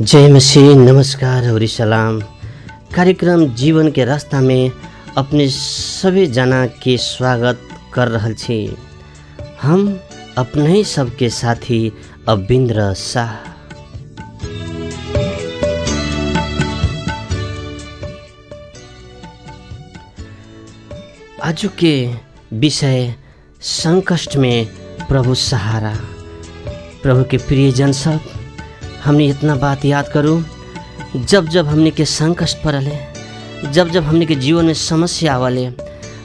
जय मसीह, नमस्कार और सलाम। कार्यक्रम जीवन के रास्ता में अपने सभी जना के स्वागत कर रहल छी। हम अपने ही सबके साथी अविंद्र शाह। आज के विषय संकट में प्रभु सहारा। प्रभु के प्रियजन सब, हमने इतना बात याद करूँ, जब जब हमने के संकट पड़ले, जब जब हमने के जीवन में समस्या आवले,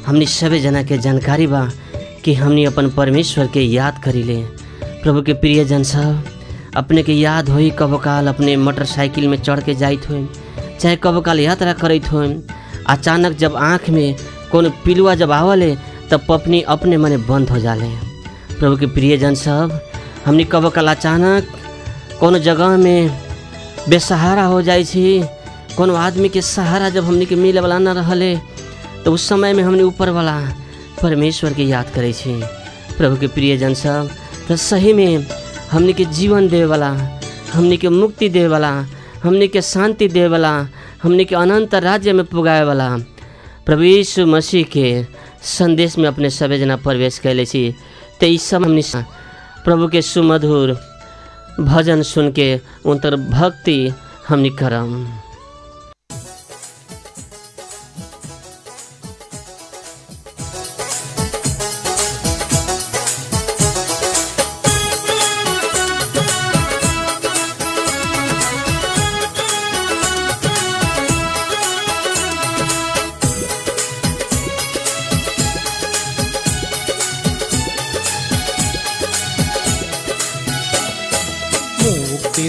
हमने सभी जना के जानकारी बा कि हमने अपन परमेश्वर के याद करीले। प्रभु के प्रियजन सब, अपने के याद होई कबो काल अपने मोटरसाइकिल में चढ़ के जाइत हो, चाहे कबो काल यात्रा करत हो, अचानक जब आँख में कोनो पिलुआ जब आवले तब पपनी अपने मने बंद हो जाले। प्रभु के प्रियजन सब, हमने कबो काल अचानक कोनो जगह में बेसहारा हो जाए छी, कोनो आदमी के सहारा जब हमने के मिले वाला न रहले, तो उस समय में हमने ऊपर वाला परमेश्वर के याद करे छी। प्रभु के प्रियजन सब, तो सही में हमने के जीवन दे वाला, हमने के मुक्ति दे वाला, हमने के शांति दे वाला, हमने के अनंत राज्य में पुगाए वाला प्रभु यीशु मसीह के संदेश में अपने सभी जना प्रवेश कैले छी। तो इस समय हमने प्रभु के सुमधुर भजन सुन के उनतर भक्ति हमने करम।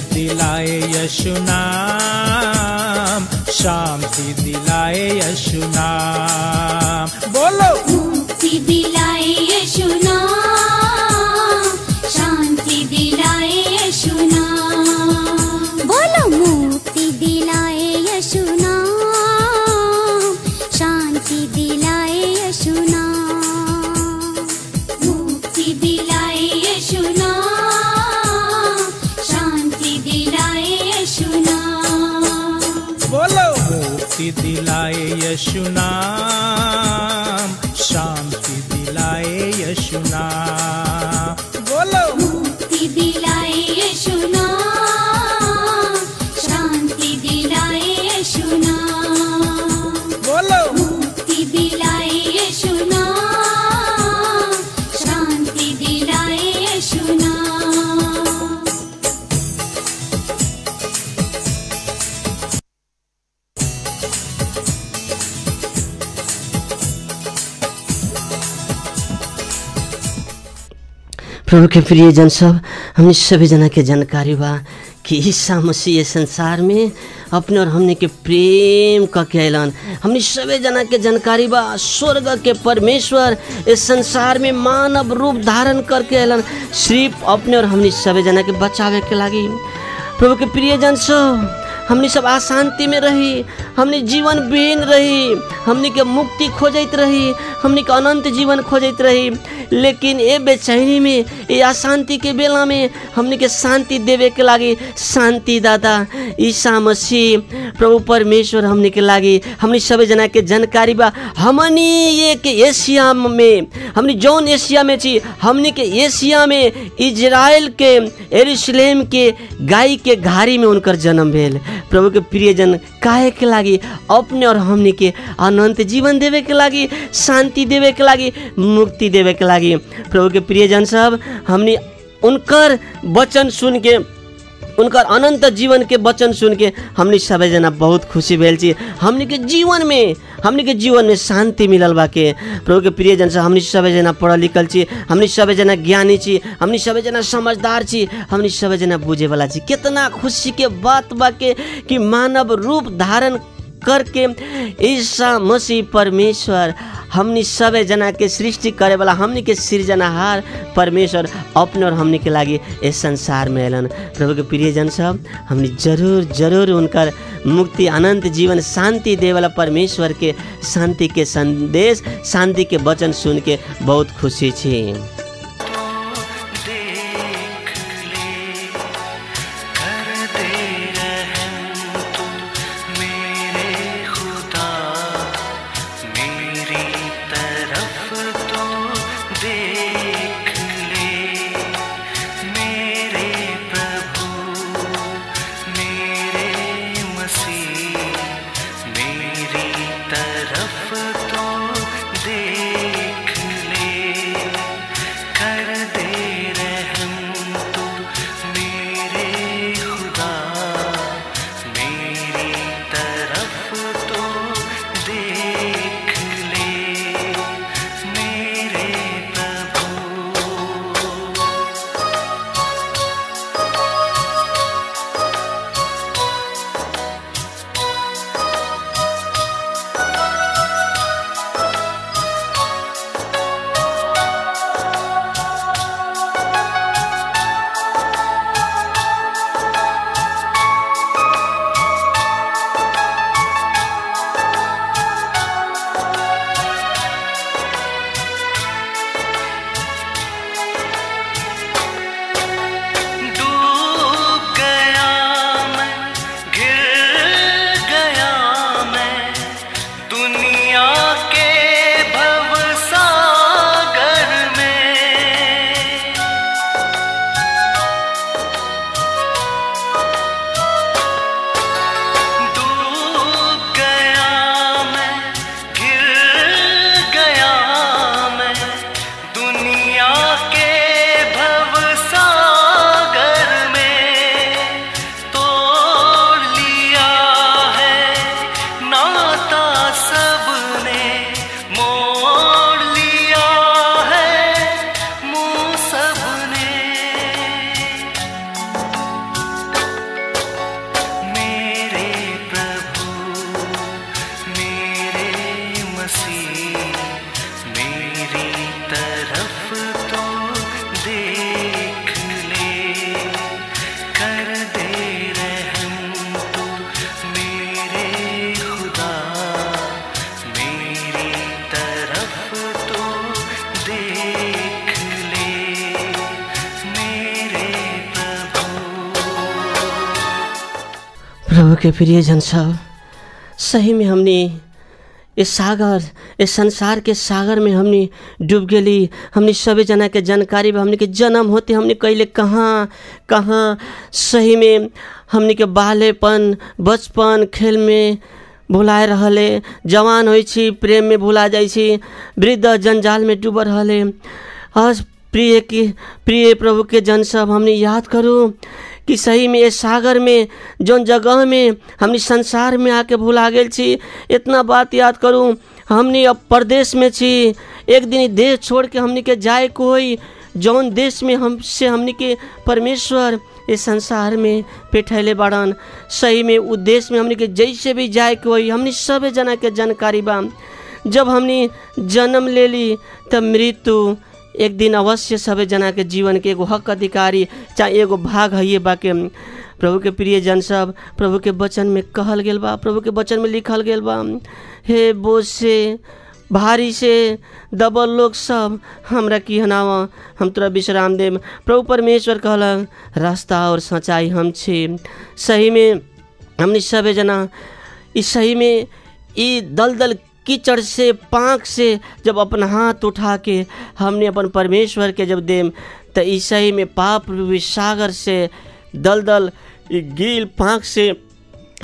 दिलाए यीशु नाम, शांति दिलाए यीशु नाम। बोलो, मुक्ति दिलाए यीशु नाम, शांति दिलाए यीशु नाम। बोलो, मुक्ति दिलाए यीशु नाम, शांति दिलाए यीशु नाम। मुक्ति दिलाए यीशु नाम, बोलो, मुक्ति दिलाए यीशु नाम, शांति दिलाए यीशु नाम। बोलो, मुक्ति दिलाए यीशु नाम, शांति दिलाए यीशु नाम। बोलो, मुक्ति दिलाए यीशु नाम, शांति दिलाए यीशु नाम। प्रभु के प्रियजन सब, हमने सभी जना के जानकारी बा कि ईसा मसीह संसार में अपने और हमने के प्रेम का कैलन। हमने सभी जना के जानकारी बा, स्वर्ग के परमेश्वर इस संसार में मानव रूप धारण करके ऐलन, सिर्फ अपने और हमने सभी जना के बचावे के लागी। प्रभु के प्रियजन सब, हमने सब अशांति में रही, हमने जीवन विहीन रही, हमने के मुक्ति खोजत रही, हमने के अनंत जीवन खोजत रही। लेकिन ये बेचैनी में, ये अशांति के बेला में हमने के शांति देवे के लागी शांति दाता ईसा मसीह प्रभु परमेश्वर हमने के लागी। हमने सभी जना के जानकारी बा, हमने ये के एशिया में, हमने जौन एशिया में छी, हमने के एशिया में इजराइल के यरूशलेम के गाय के घारी में उनकर जन्म भेल। प्रभु के प्रियजन, काहे के लागी? अपने और हमने के अनंत जीवन देवे के लागी, शांति देवे के लागी, मुक्ति देवे के लागी। प्रभु के प्रियजन सब, हमने उनकर वचन सुन के, उनकर अनंत जीवन के वचन सुन के हमने सभी जना बहुत खुशी भेल छी। हमने के जीवन में शांति मिलल बा के। प्रभु के प्रियजन से, हमने सभी जना पढ़ल लिखल छी, हमने सभी जना ज्ञानी छी, हमने सभी जना समझदार छी, हमने सभी जना बुझे वाला छी। कितना खुशी के बात बा के कि मानव रूप धारण करके ईसा मसीह परमेश्वर हमनी सबे जना के सृष्टि करे वाला, हमनी के सृजनहार परमेश्वर अपने और हमनी के लागी इस संसार में एलन। प्रभु के प्रियजन सब, हमनी जरूर जरूर उनकर मुक्ति, अनंत जीवन, शांति दे वाला परमेश्वर के शांति के संदेश, शांति के वचन सुन के बहुत खुशी छी। तो देख ले मेरे प्रभु मेरे मसीह, मेरी तरफ तो देख ले, कर दे रहम तो मेरे खुदा, मेरी तरफ तो देख ले मेरे प्रभु। डूब गया मैं, गिर गया मैं दुनिया के भवसागर में। डूब गया मैं, गिर गया मैं दुनिया के भवसागर में। तोड़ लिया है नाता सबने, मोड़ लिया है मुँह सबने। मेरे प्रभु मेरे मसीह, मेरी तरफ तो देख ले, कर दे रहम तो मेरे खुदा, मेरी तरफ तो देख ले मेरे प्रभु। प्रभु के प्रिय जन सब, सही में हमने इस सागर, इस संसार के सागर में हमने डूब गेली। हमने सभी जना के जानकारी बा, हमने के जन्म होते हमने कैले कहाँ कहाँ। सही में हमने के बालेपन बचपन खेल में भुलाए रहले, जवान होइ छी प्रेम में भुला जाइ छी, वृद्ध जंजाल में डूब रहले। आज प्रिय प्रभु के जन सब, हमने याद करूँ कि सही में इस सागर में जौन जगह में हमने संसार में आके भुला गेल छी। इतना बात याद करूँ, हमने अब परदेश में छी, एक दिन ई देश छोड़ के हमने के जाए कोई जौन देश में हमने के परमेश्वर इस संसार में पेठैले बाड़न। सही में उ देश में हमने के जैसे भी जाए कोई, हमने सब जना के जानकारी बा। जब हमने जन्म ले ली तब मृत्यु एक दिन अवश्य सब जना के जीवन के एगो हक अधिकारी चाहे एगो भाग है बाके। प्रभु के प्रिय जन सब, प्रभु के वचन में कहल गेल बा, प्रभु के वचन में लिखल गेल बा, हे बोझ से भारी से दबल लोग सब हमरा की हनावा, हम तोरा विश्राम देम। प्रभु परमेश्वर कहल रास्ता और सच्चाई हम छे। सही में हमने सब जना इस सही में ई दलदल कीचड़ से पाँक से जब अपना हाथ उठा के हमने अपन परमेश्वर के जब देम, तो ई सही में पाप रूपी सागर से दलदल गील पाँक से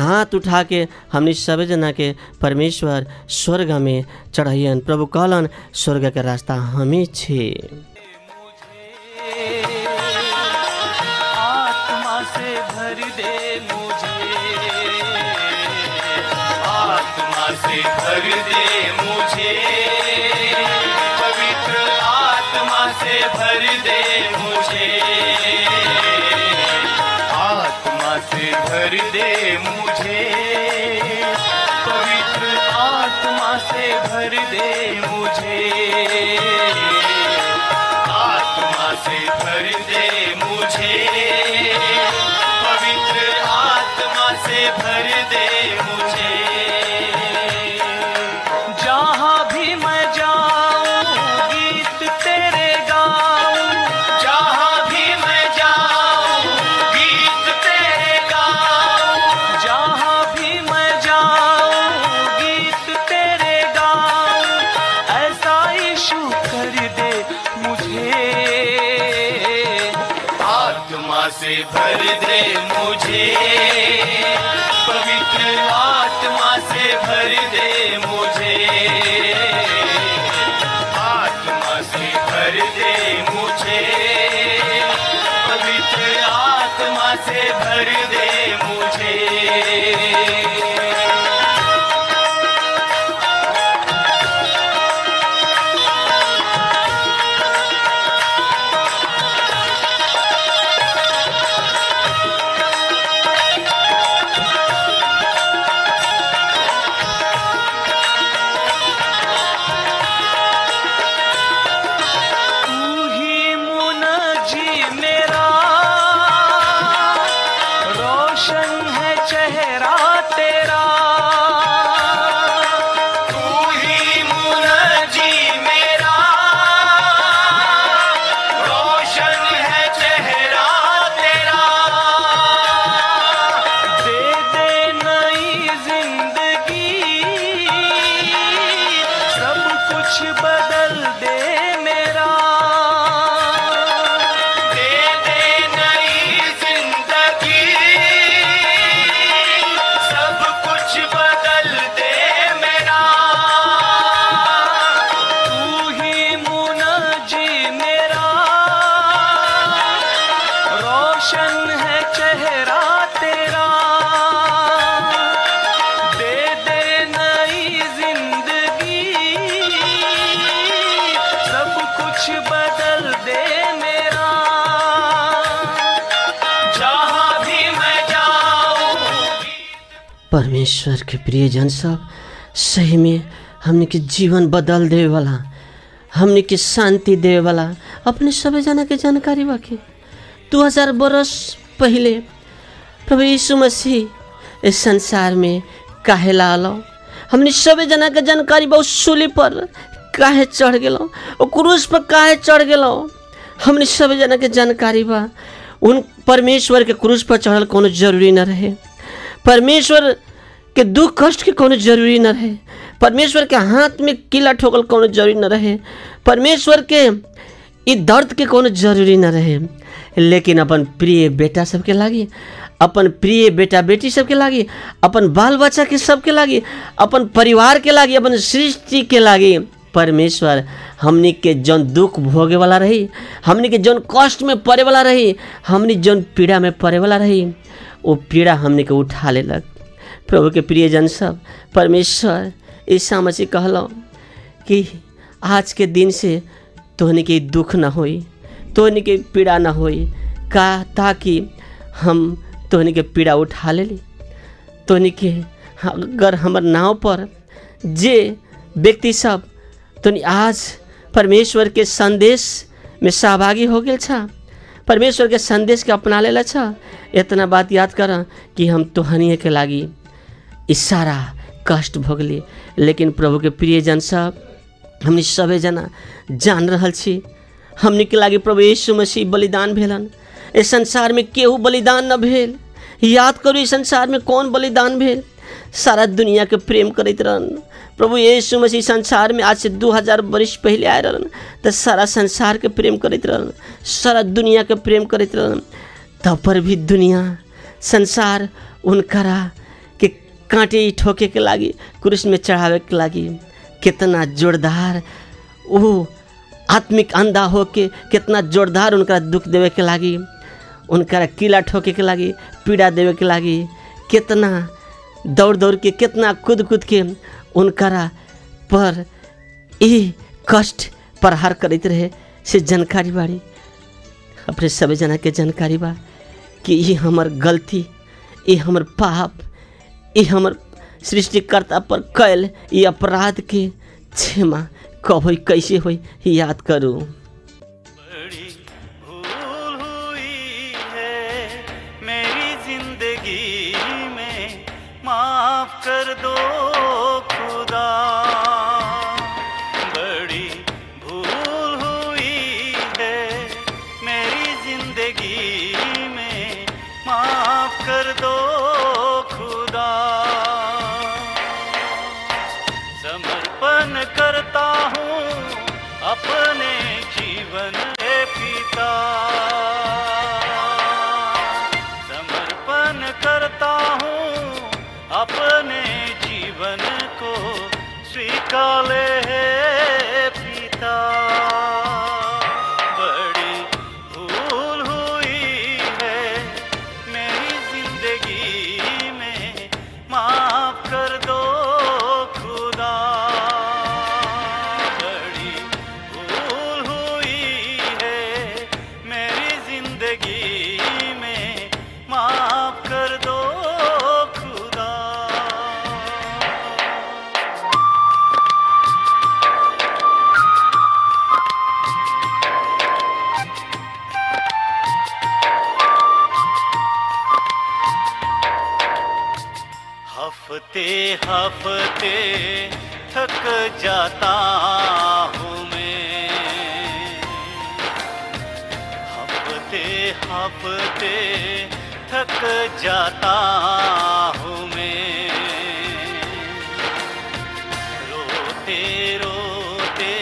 हाथ उठा के हमने सब जना के परमेश्वर स्वर्ग में चढ़ाइयन। प्रभु कहलन स्वर्ग के रास्ता हमें छे। आत्मा से भर दे मुझे, आत्मा से भर दे मुझे, पवित्र आत्मा से भर दे मुझे, आत्मा से भर दे मुझे, पवित्र आत्मा से भर दे मुझे, आत्मा से भर दे मुझे, पवित्र आत्मा से भर दे मुझे। जहाँ भी मैं जाऊँ गीत तेरे गाऊँ, जहाँ भी मैं जाऊँ गीत तेरे गाऊँ, जहाँ भी भर दे मुझे, आत्मा से भर दे मुझे, पवित्र आत्मा से भर दे मुझे, आत्मा से भर दे मुझे, पवित्र आत्मा से भर दे मुझे। परमेश्वर के प्रियजन सब, सही में हमने के जीवन बदल दे वाला, हमने के शांति दे वाला अपने सभी जना के जानकारी बाकी 2000 बरस पहले प्रभु यीशु मसीह इस संसार में काहे लालो, हमने सभी जना के जानकारी बा। सूली पर काहे चढ़ गेलो, ओ क्रूस पर काहे चढ़ गेलो, हमने सभी जना के जानकारी बा। उन परमेश्वर के क्रूस पर चढ़ल कोनो जरूरी न रहे, परमेश्वर के दुख कष्ट के कोनो जरूरी न रहे, परमेश्वर के हाथ में किला ठोकल कोनो जरूरी न रहे, परमेश्वर के ई दर्द के कोनो जरूरी न रहे, लेकिन अपन प्रिय बेटा सबके लागी, अपन प्रिय बेटा बेटी सबके लागी, अपन बाल बच्चा के सबके लागी, अपन परिवार के लागी, अपन सृष्टि के लागी परमेश्वर हमनी के जौन दुख भोगे वाला रही, हमनी के जौन कष्ट में पड़े वाला रही, हमनी जौन पीड़ा में पड़े वाला रही, वो पीड़ा हमने के उठा लेलक। प्रभु के प्रियजन सब, परमेश्वर ईसा मसीह कहलो कि आज के दिन से तोहनी के दुख न होई, तोहनी के पीड़ा न होई, का ताकि हम तोहनी के पीड़ा उठा लेली। तोहनी के अगर हमर नाव पर जे व्यक्ति सब तोहनी आज परमेश्वर के संदेश में सहभागी हो गेल छा, परमेश्वर के संदेश के अपना लेला छा, इतना बात याद कर कि हम तोहनी के लागी इस सारा कष्ट भोगली। लेकिन प्रभु के प्रियजन सब, हमनी सभी जना जान रहल छी हमनी के लागी प्रभु यीशु मसीह बलिदान भेलन। इस संसार में केहू बलिदान न भेल। याद करू इस संसार में कौन बलिदान भेल, सारा दुनिया के प्रेम करते रहन। प्रभु यीशु मसीह संसार में आज से 2000 वर्ष पहले आए रहन, तो सारा संसार के प्रेम करते रहन, सारा दुनिया के प्रेम करते रहन। तब पर भी दुनिया संसार उनकरा के कांटे ठोके के लागी, क्रूस में चढ़ावे के लागी कितना जोरदार वो आत्मिक अंधा होके कितना जोरदार उनका दुख देवे के लागी, उनका किला ठोके के लागी, पीड़ा देवे के लागी, कितना दौड़ दौड़ के, कितना कूद कूद के उनकरा पर ये कष्ट प्रहार करते रहे से जानकारी बाड़ी। अपने सभी जना के जानकारी बा कि ये हमर गलती, ये हमर पाप, ये हमर सृष्टिकर्ता पर कैल ये अपराध के क्षमा कब होई, कैसे होई, याद करो। बड़ी भूल हुई है मेरी जिंदगी में, माफ कर दो खुदा। बड़ी भूल हुई है मेरी जिंदगी में, माफ कर दो खुदा। समर्पण करता हूँ अपने जीवन हे पिता, समर्पण करता हूँ अपने जीवन को, स्वीकार ले हे पिता। बड़ी भूल हुई है मेरी जिंदगी में, माफ कर दो खुदा। बड़ी भूल हुई है मेरी जिंदगी में, माफ कर दो खुदा। हफ्ते हफ्ते थक जाता हूँ मैं, हफ्ते हफ्ते थक जाता हूँ मैं, रोते रोते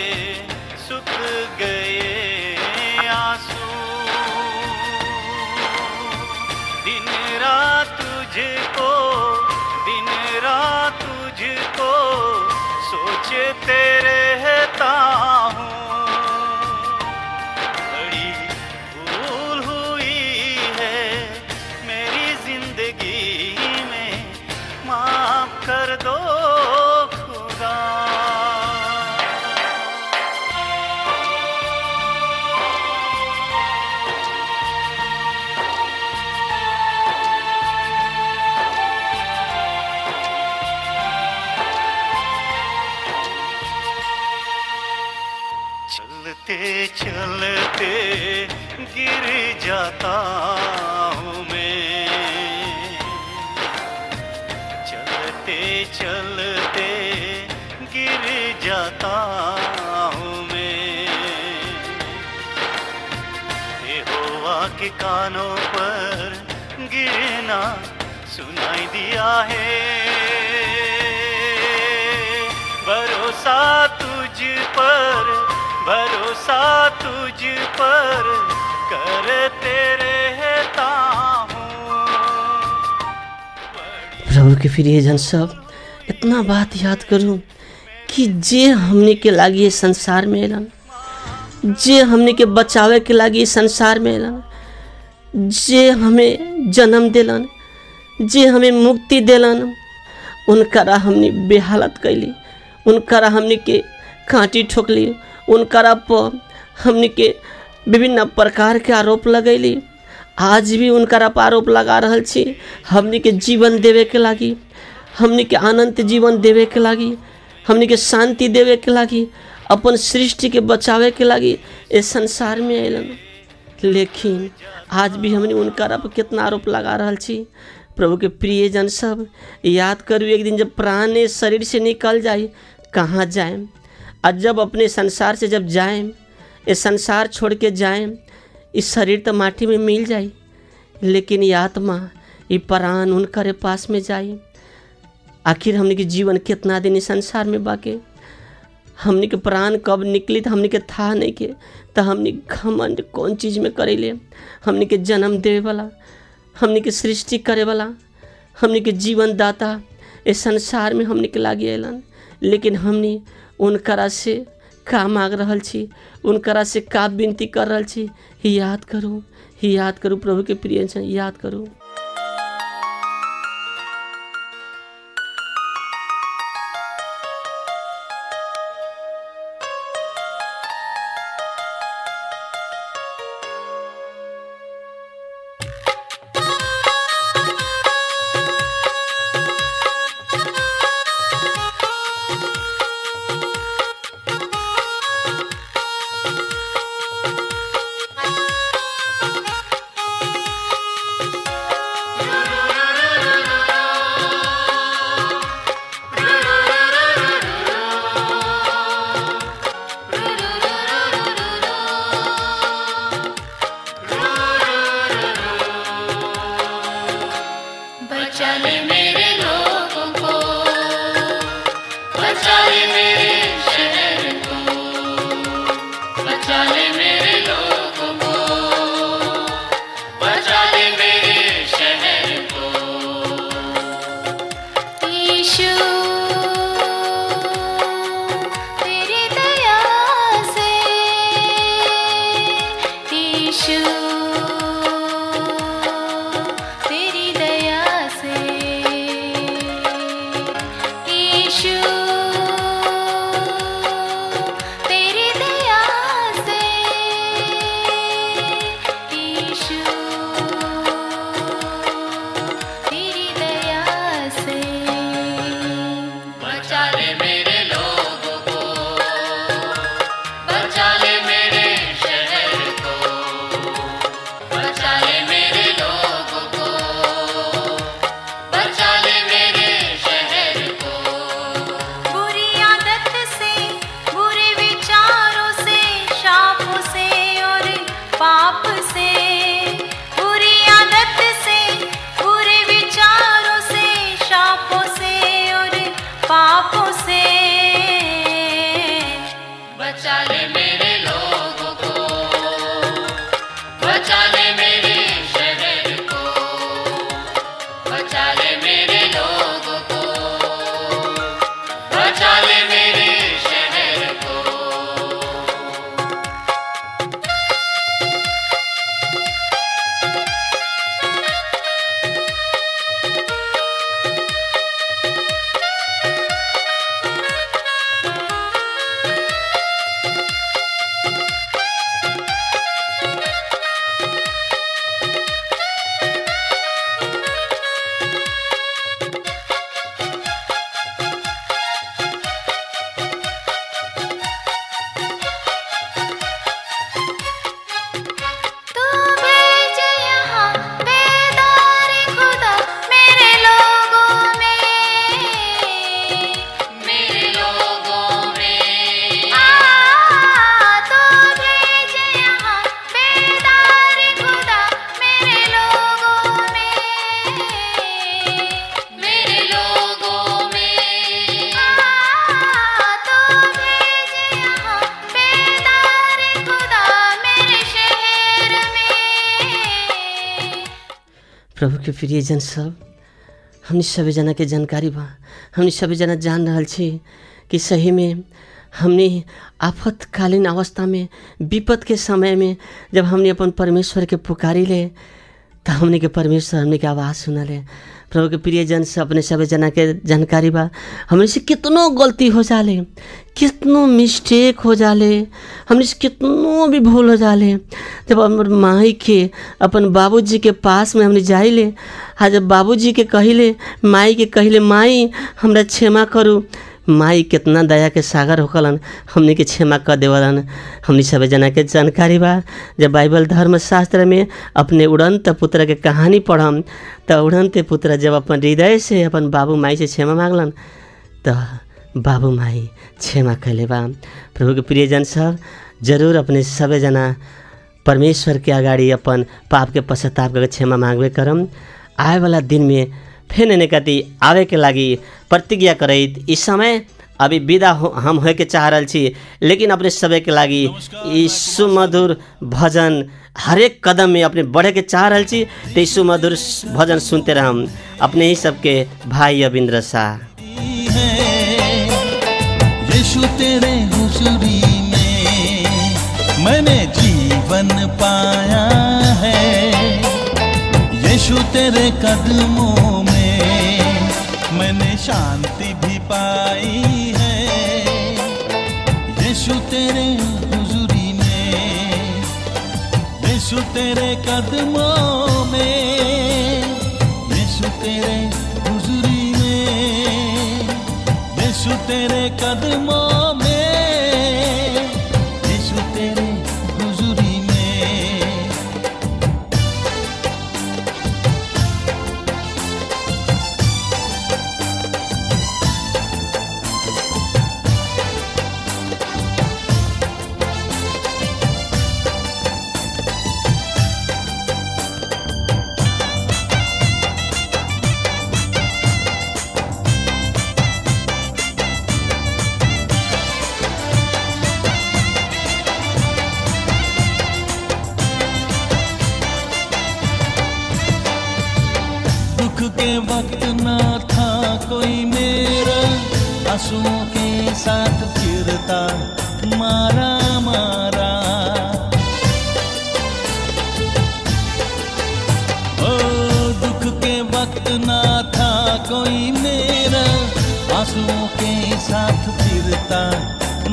सूख गए आंसू, दिन रात तुझको, दिन रात तुझको सोचते रहता हूँ। बड़ी भूल हुई है मेरी जिंदगी में, माफ कर दो खुदा। चलते चलते गिर जाता हूँ मैं, चलते चलते गिर जाता हूँ मैं। यहोवा के कानों पर गिरना सुनाई दिया है, भरोसा तुझ पर, भरोसा तुझ पर करते रहता हूँ। प्रभु के प्रिय जन सब, इतना बात याद करूं कि जे हमने के लागी ये संसार में एलन, जे हमने के बचावे के लागी संसार में एलन, जे हमें जन्म दिलन, जे हमें मुक्ति दिलन, उनकरा हमने बेहालत कैली, उनकरा हमने के कांटी ठोकली, उनकरा पर हमने के विभिन्न प्रकार के आरोप लगैली। आज भी उनकरा पर आरोप लगा रहल छी, हमने के जीवन देवे के लागी, हमने के अनंत जीवन देवे के लागी, हमने के शांति देवे के लागी, अपन सृष्टि के बचावे के लागी इस संसार में अलन। लेकिन आज भी हमने उनकरा पर कितना आरोप लगा रहल छी। प्रभु के प्रिय जन सब, याद करू एक दिन जब प्राण इस शरीर से निकल जाए कहाँ जाए, और जब अपने संसार से जब जाए, इस संसार छोड़ के जाए, इस शरीर तो माटी में मिल जाए, लेकिन ये आत्मा, ये प्राण उनके पास में जाए। आखिर हमने के जीवन कितना दिन इस संसार में बाके, हमने के प्राण कब निकली तो हमने के था नहीं के, तो हमने घमंड कौन चीज़ में करेले। हमने के जन्म देवे वाला, हमने के सृष्टि करे वाला, हमने के जीवन दाता इस संसार में हमने के लागे अलन, लेकिन हमने उनकरा से का मांग रहल छी, उनकरा से का विनती कर रहल छी। याद करूँ प्रभु के प्रिय जन, याद करूँ। यीशु तेरी दया से, यीशु तेरी दया से, यीशु तेरी दया से। बचा ले मेरे लोगों को, बचा ले मेरे शहर को, बचा ले मेरे लोगों को, बचा ले मेरे शहर को। बुरी आदत से, बुरे विचारों से, शापों से और पाप से, बुरी आदत से, बुरे विचारों से, शापों से और पापों से। बचा ले मेरे लोगों को, बचा ले मेरे शहर को, बचा ले मेरे लोगों को, बचा ले मेरे शहर को। तू भेज यहाँ बेदार खुदा मेरे लोगों में, मेरे लोगों में तू भेज यहाँ बेदार खुदा मेरे लोगों में, मेरे लोगों में तू भेज यहाँ बेदार खुदा मेरे शहर में। प्रभु के प्रियजन सब, हमनी सभी जना के जानकारी बा, हमनी सभी जना जान रहल छी कि सही में हमनी आफतकालीन अवस्था में, विपद के समय में जब हमनी अपन परमेश्वर के पुकारी ले तो हमनी के परमेश्वर हमनी के आवाज़ सुना ले। प्रभु के प्रियजन से अपने सभी जना के जानकारी बा, हमनी से कितनो गलती हो जाले, कितनो मिस्टेक हो जाले, हमनी से कितनो भी भूल हो जाले। जब हमर माई के अपन बाबूजी के पास में हमने जाइले, आज जब बाबूजी के कहिले, माई के कहिले माई हमरा क्षमा करू, माई कितना दया के सागर होकलन, हमनी के क्षमा कर देवलन। हमनी सब जना के जानकारी बा, जब बाइबल धर्मशास्त्र में अपने उड़ंत पुत्र के कहानी पढ़म तो उड़ंत पुत्र जब अपन हृदय से अपन बाबू माई से क्षमा मांगलन तो बाबू माई क्षमा कैले बा। प्रभु के प्रियजन सब, जरूर अपने सब जना परमेश्वर के अगाडि अपन पाप के पश्चाताप करके क्षमा मांगबे करम। आए वाला दिन में फेन एने कति आवे के लागी प्रतिज्ञा करैत इस समय अभी विदा हम होए के चाह रहल छी, लेकिन अपने सबे के लागी ई सुमधुर भजन हरेक कदम में अपने बढ़े के चाह रहल छी, तो ई सुमधुर भजन सुनते रहम। अपने ही सबके भाई अविंद्र शाह। यीशु तेरे हुजूरी में मैंने जीवन पाया है, यीशु तेरे कदमों में मैंने शांति भी पाई है। यीशु तेरे हुजूरी में, यीशु तेरे कदमों में, यीशु तेरे हुजूरी में, यीशु तेरे कदमों में, यीशु तेरे हुजूरी में। के वक्त ना था कोई मेरा, आंसुओं के साथ फिरता मारा मारा। कोई मेरा, आंसुओं के साथ फिरता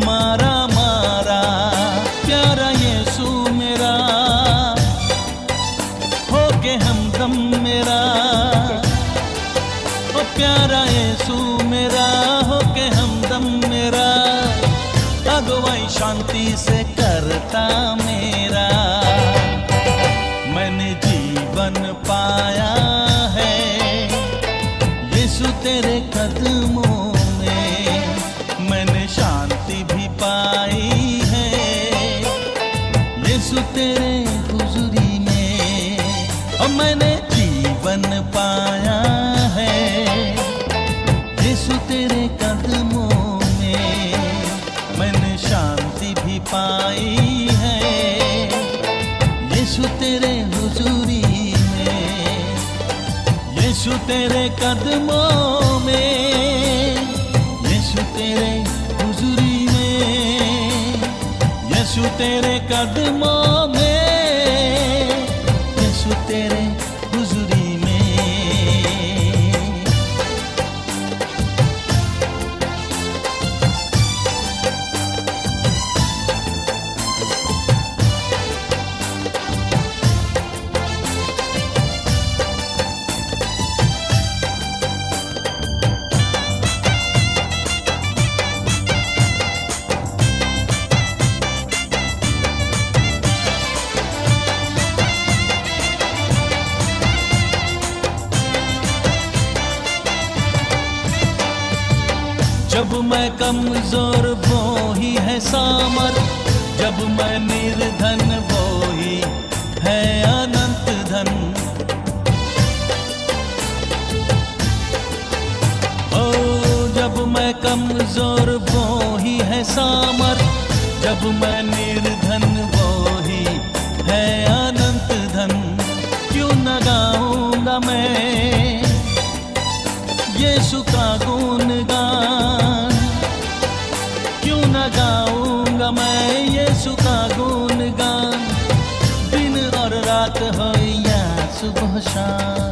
मारा मारा। प्यारा यीशु मेरा होके हमदम मेरा, ओ प्यारा यीशु मेरा होके हमदम मेरा, अगुवाई शांति से करता मेरा। मैंने जीवन पाया है यीशु तेरे कदमों में, मैंने शांति भी पाई है यीशु तेरे हुजूरी में। और मैंने जीवन पाया है यीशु तेरे कदमों में, मैंने शांति भी पाई है यीशु तेरे हुजूरी में। यीशु तेरे कदमों में, यीशु तेरे हुजूरी में, यीशु तेरे कदमों में, यीशु तेरे हुजूरी में। जब मैं कमजोर वो ही है सामर, जब मैं निर्धन वो ही है अनंत धन। ओ जब मैं कमजोर वो ही है सामर, जब मैं निर्धन वो ही है अनंत धन। क्यों न गाऊंगा मैं यीशु का गुणगान, क्यों न गाऊंगा मैं यीशु का गुणगान। दिन और रात हो या सुबह शाम,